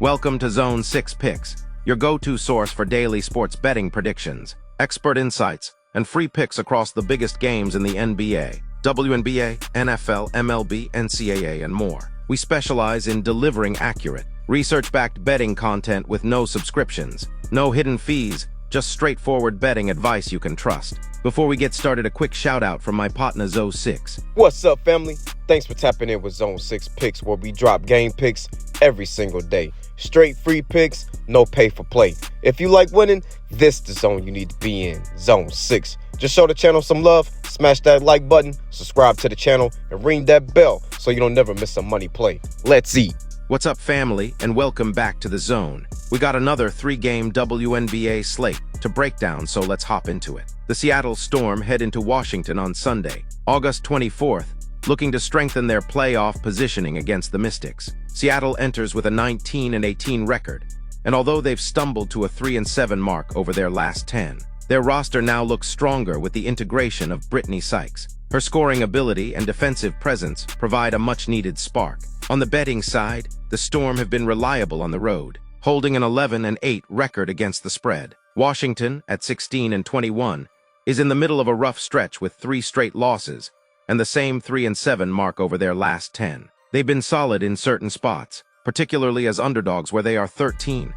Welcome to Zone 6 Picks, your go-to source for daily sports betting predictions, expert insights, and free picks across the biggest games in the NBA, WNBA, NFL, MLB, NCAA, and more. We specialize in delivering accurate, research-backed betting content with no subscriptions, no hidden fees, just straightforward betting advice you can trust. Before we get started, a quick shout-out from my partner Zone 6. What's up, family? Thanks for tapping in with Zone 6 Picks, where we drop game picks every single day. Straight free picks, no pay for play. If you like winning, this is the zone you need to be in, Zone 6. Just show the channel some love, smash that like button, subscribe to the channel, and ring that bell so you don't never miss a money play. Let's eat. What's up, family, and welcome back to the Zone. We got another 3-game WNBA slate to break down, so let's hop into it. The Seattle Storm head into Washington on Sunday, August 24th, looking to strengthen their playoff positioning against the Mystics. Seattle enters with a 19-18 record, and although they've stumbled to a 3-7 mark over their last 10, their roster now looks stronger with the integration of Brittany Sykes. Her scoring ability and defensive presence provide a much-needed spark. On the betting side, the Storm have been reliable on the road, holding an 11-8 record against the spread. Washington, at 16-21, is in the middle of a rough stretch with 3 straight losses, and the same 3-7 mark over their last 10. They've been solid in certain spots, particularly as underdogs where they are 13-9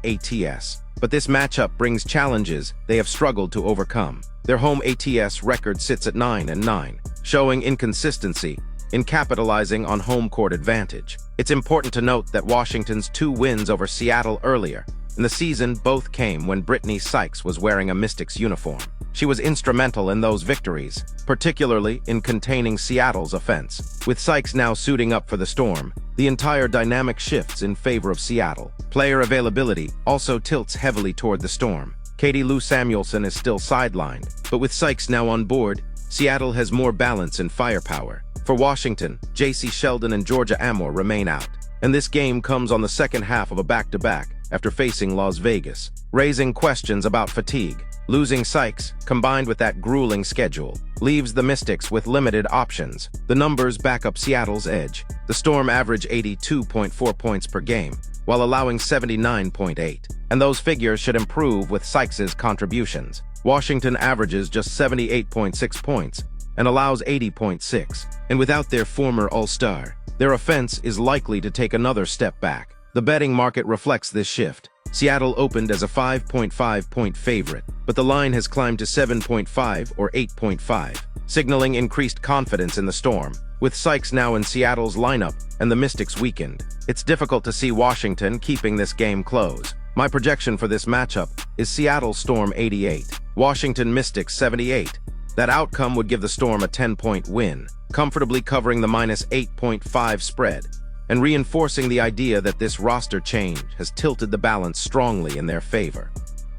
ATS. But this matchup brings challenges they have struggled to overcome. Their home ATS record sits at 9-9, showing inconsistency in capitalizing on home court advantage. It's important to note that Washington's 2 wins over Seattle earlier in the season both came when Brittany Sykes was wearing a Mystics uniform. She was instrumental in those victories, particularly in containing Seattle's offense. With Sykes now suiting up for the Storm, the entire dynamic shifts in favor of Seattle. Player availability also tilts heavily toward the Storm. Katie Lou Samuelson is still sidelined, but with Sykes now on board, Seattle has more balance and firepower. For Washington, J.C. Sheldon and Georgia Amor remain out, and this game comes on the second half of a back-to-back after facing Las Vegas, raising questions about fatigue. Losing Sykes, combined with that grueling schedule, leaves the Mystics with limited options. The numbers back up Seattle's edge. The Storm average 82.4 points per game, while allowing 79.8, and those figures should improve with Sykes' contributions. Washington averages just 78.6 points and allows 80.6, and without their former All-Star, their offense is likely to take another step back. The betting market reflects this shift. Seattle opened as a 5.5-point favorite, but the line has climbed to 7.5 or 8.5, signaling increased confidence in the Storm. With Sykes now in Seattle's lineup and the Mystics weakened, it's difficult to see Washington keeping this game close. My projection for this matchup is Seattle Storm 88, Washington Mystics 78. That outcome would give the Storm a 10-point win, comfortably covering the -8.5 spread, and reinforcing the idea that this roster change has tilted the balance strongly in their favor.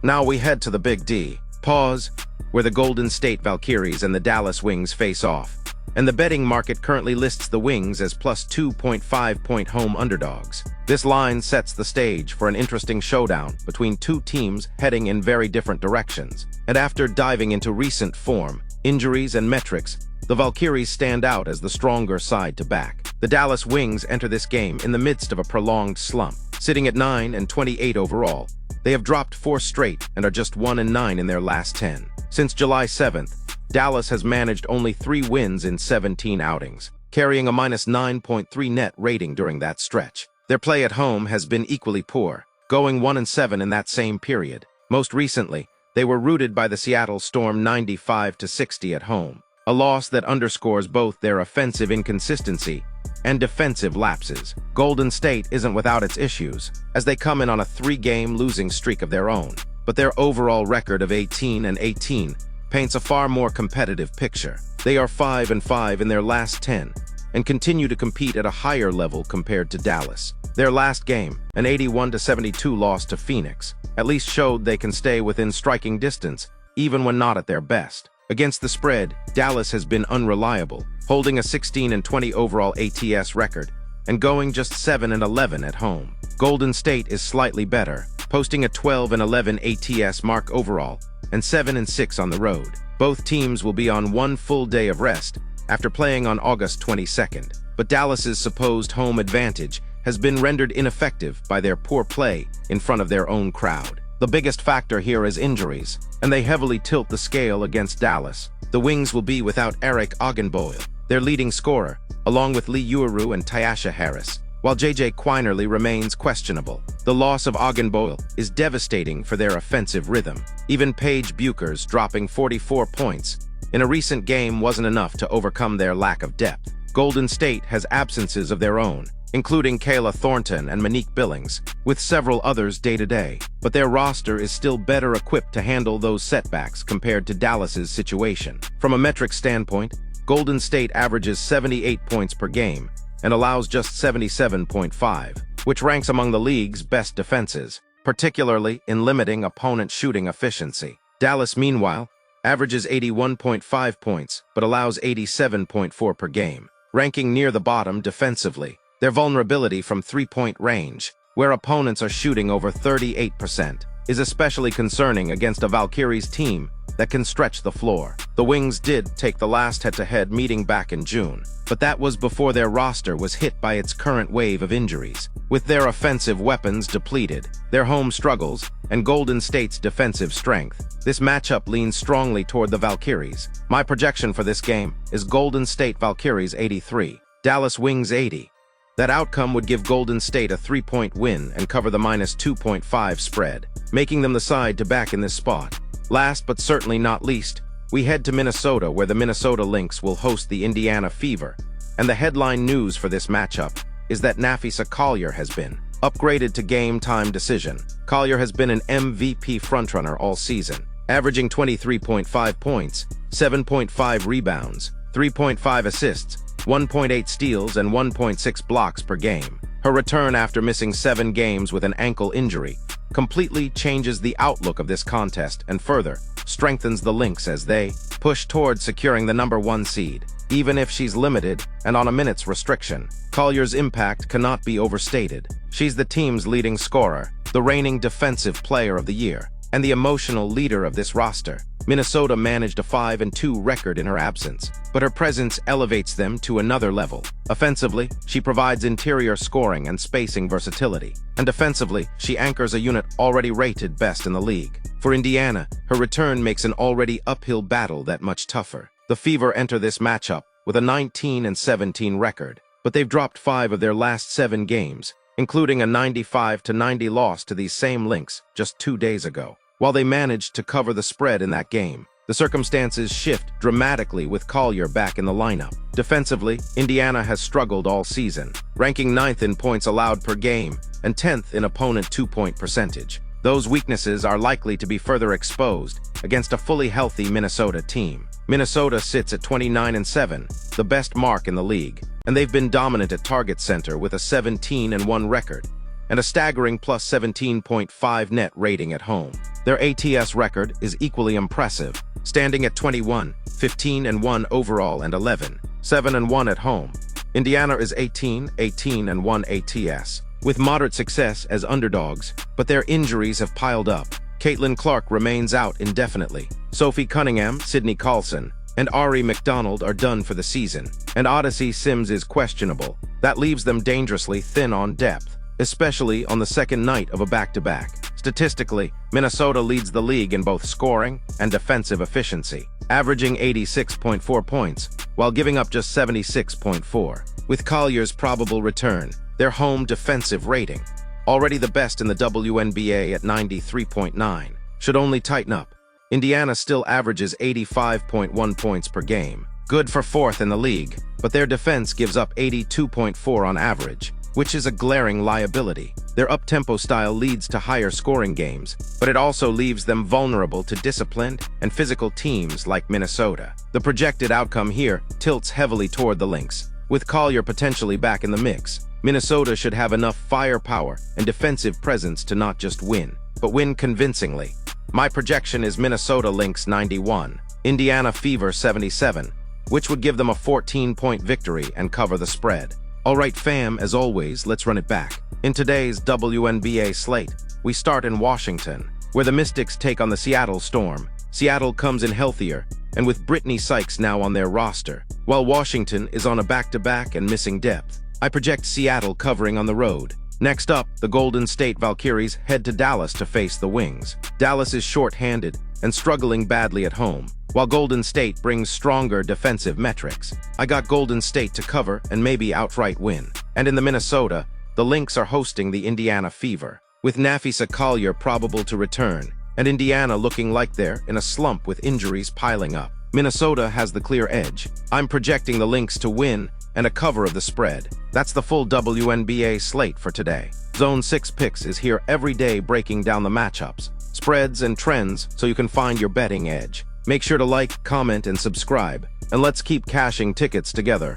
Now we head to the Big D, pause, where the Golden State Valkyries and the Dallas Wings face off, and the betting market currently lists the Wings as plus 2.5-point home underdogs. This line sets the stage for an interesting showdown between 2 teams heading in very different directions. And after diving into recent form, injuries, and metrics, the Valkyries stand out as the stronger side to back. The Dallas Wings enter this game in the midst of a prolonged slump. Sitting at 9-28 overall, they have dropped 4 straight and are just 1-9 in their last 10. Since July 7th, Dallas has managed only 3 wins in 17 outings, carrying a -9.3 net rating during that stretch. Their play at home has been equally poor, going 1-7 in that same period. Most recently, they were routed by the Seattle Storm 95-60 at home, a loss that underscores both their offensive inconsistency and defensive lapses. Golden State isn't without its issues, as they come in on a 3-game losing streak of their own, but their overall record of 18-18 paints a far more competitive picture. They are 5-5 in their last 10 and continue to compete at a higher level compared to Dallas. Their last game, an 81-72 loss to Phoenix, at least showed they can stay within striking distance, even when not at their best. Against the spread, Dallas has been unreliable, holding a 16-20 overall ATS record and going just 7-11 at home. Golden State is slightly better, posting a 12-11 ATS mark overall and 7-6 on the road. Both teams will be on 1 full day of rest after playing on August 22nd, but Dallas's supposed home advantage has been rendered ineffective by their poor play in front of their own crowd. The biggest factor here is injuries, and they heavily tilt the scale against Dallas. The Wings will be without Eric Ogunboyle, their leading scorer, along with Lee Uuru and Tyasha Harris, while J.J. Quinerly remains questionable. The loss of Ogunboyle is devastating for their offensive rhythm. Even Paige Buecher's dropping 44 points in a recent game wasn't enough to overcome their lack of depth. Golden State has absences of their own, including Kayla Thornton and Monique Billings, with several others day-to-day. But their roster is still better equipped to handle those setbacks compared to Dallas's situation. From a metric standpoint, Golden State averages 78 points per game and allows just 77.5, which ranks among the league's best defenses, particularly in limiting opponent shooting efficiency. Dallas, meanwhile, averages 81.5 points but allows 87.4 per game, ranking near the bottom defensively. Their vulnerability from three-point range, where opponents are shooting over 38%, is especially concerning against a Valkyries team that can stretch the floor. The Wings did take the last head-to-head meeting back in June, but that was before their roster was hit by its current wave of injuries. With their offensive weapons depleted, their home struggles, and Golden State's defensive strength, this matchup leans strongly toward the Valkyries. My projection for this game is Golden State Valkyries 83, Dallas Wings 80. That outcome would give Golden State a 3-point win and cover the -2.5 spread, making them the side to back in this spot. Last but certainly not least, we head to Minnesota, where the Minnesota Lynx will host the Indiana Fever. And the headline news for this matchup is that Napheesa Collier has been upgraded to game-time decision. Collier has been an MVP frontrunner all season, averaging 23.5 points, 7.5 rebounds, 3.5 assists, 1.8 steals, and 1.6 blocks per game. Her return after missing 7 games with an ankle injury completely changes the outlook of this contest and further strengthens the Lynx as they push toward securing the #1 seed. Even if she's limited and on a minutes restriction, Collier's impact cannot be overstated. She's the team's leading scorer, the reigning defensive player of the year, and the emotional leader of this roster. Minnesota managed a 5-2 record in her absence, but her presence elevates them to another level. Offensively, she provides interior scoring and spacing versatility, and defensively, she anchors a unit already rated best in the league. For Indiana, her return makes an already uphill battle that much tougher. The Fever enter this matchup with a 19-17 record, but they've dropped 5 of their last 7 games, including a 95-90 loss to these same Lynx just 2 days ago. While they managed to cover the spread in that game, the circumstances shift dramatically with Collier back in the lineup. Defensively, Indiana has struggled all season, ranking 9th in points allowed per game and 10th in opponent 2-point percentage. Those weaknesses are likely to be further exposed against a fully healthy Minnesota team. Minnesota sits at 29-7, the best mark in the league, and they've been dominant at target center with a 17-1 record and a staggering plus 17.5 net rating at home. Their ATS record is equally impressive, standing at 21, 15-1 overall and 11, 7-1 at home. Indiana is 18, 18-1 ATS, with moderate success as underdogs, but their injuries have piled up. Caitlin Clark remains out indefinitely. Sophie Cunningham, Sydney Carlson, and Ari McDonald are done for the season, and Odyssey Sims is questionable. That leaves them dangerously thin on depth, especially on the second night of a back-to-back. Statistically, Minnesota leads the league in both scoring and defensive efficiency, averaging 86.4 points, while giving up just 76.4. With Collier's probable return, their home defensive rating, already the best in the WNBA at 93.9, should only tighten up. Indiana still averages 85.1 points per game, good for 4th in the league, but their defense gives up 82.4 on average, which is a glaring liability. Their up-tempo style leads to higher scoring games, but it also leaves them vulnerable to disciplined and physical teams like Minnesota. The projected outcome here tilts heavily toward the Lynx. With Collier potentially back in the mix, Minnesota should have enough firepower and defensive presence to not just win, but win convincingly. My projection is Minnesota Lynx 91, Indiana Fever 77, which would give them a 14-point victory and cover the spread. Alright fam, as always, let's run it back. In today's WNBA slate, we start in Washington, where the Mystics take on the Seattle Storm. Seattle comes in healthier, and with Brittany Sykes now on their roster, while Washington is on a back-to-back and missing depth. I project Seattle covering on the road. Next up, the Golden State Valkyries head to Dallas to face the Wings. Dallas is short-handed and struggling badly at home, while Golden State brings stronger defensive metrics. I got Golden State to cover and maybe outright win. And in the Minnesota, the Lynx are hosting the Indiana Fever, with Nafisa Collier probable to return, and Indiana looking like they're in a slump with injuries piling up. Minnesota has the clear edge. I'm projecting the Lynx to win and a cover of the spread. That's the full WNBA slate for today. Zone 6 Picks is here every day breaking down the matchups, spreads, and trends so you can find your betting edge. Make sure to like, comment, and subscribe, and let's keep cashing tickets together.